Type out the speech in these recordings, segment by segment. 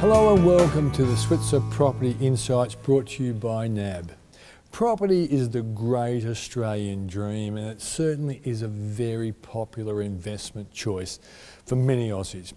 Hello and welcome to the Switzer Property Insights brought to you by NAB. Property is the great Australian dream, and it certainly is a very popular investment choice for many Aussies.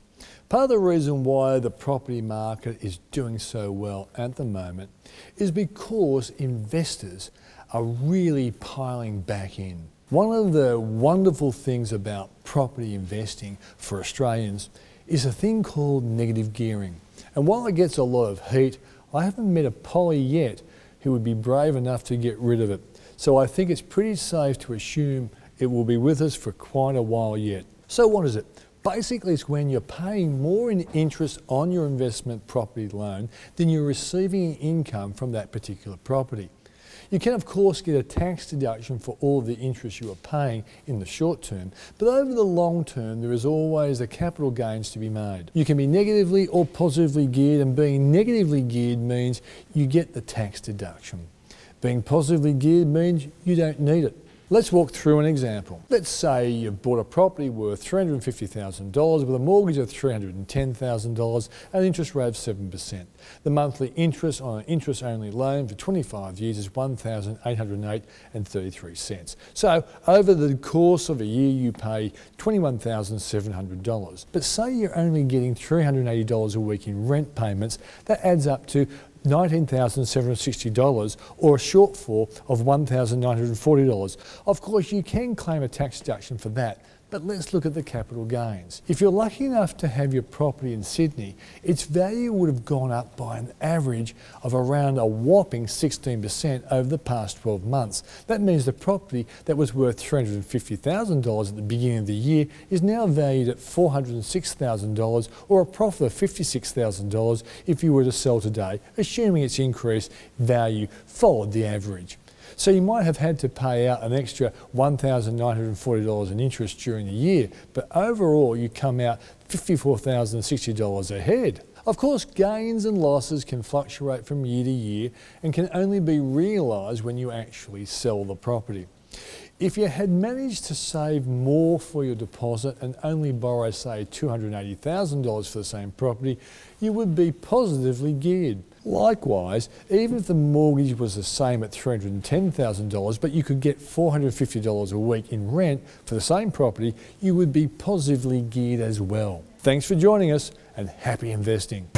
Part of the reason why the property market is doing so well at the moment is because investors are really piling back in. One of the wonderful things about property investing for Australians is a thing called negative gearing. And while it gets a lot of heat, I haven't met a poly yet who would be brave enough to get rid of it. So I think it's pretty safe to assume it will be with us for quite a while yet. So what is it? Basically, it's when you're paying more in interest on your investment property loan than you're receiving income from that particular property. You can of course get a tax deduction for all of the interest you are paying in the short term, but over the long term there is always the capital gains to be made. You can be negatively or positively geared, and being negatively geared means you get the tax deduction. Being positively geared means you don't need it. Let's walk through an example. Let's say you've bought a property worth $350,000 with a mortgage of $310,000 and an interest rate of 7%. The monthly interest on an interest-only loan for 25 years is $1,808.33. So over the course of a year you pay $21,700. But say you're only getting $380 a week in rent payments, that adds up to $19,760, or a shortfall of $1,940. Of course, you can claim a tax deduction for that, but let's look at the capital gains. If you're lucky enough to have your property in Sydney, its value would have gone up by an average of around a whopping 16% over the past 12 months. That means the property that was worth $350,000 at the beginning of the year is now valued at $406,000, or a profit of $56,000 if you were to sell today, assuming its increased value followed the average. So you might have had to pay out an extra $1,940 in interest during the year, but overall you come out $54,060 ahead. Of course, gains and losses can fluctuate from year to year and can only be realised when you actually sell the property. If you had managed to save more for your deposit and only borrow, say, $280,000 for the same property, you would be positively geared. Likewise, even if the mortgage was the same at $310,000, but you could get $450 a week in rent for the same property, you would be positively geared as well. Thanks for joining us, and happy investing.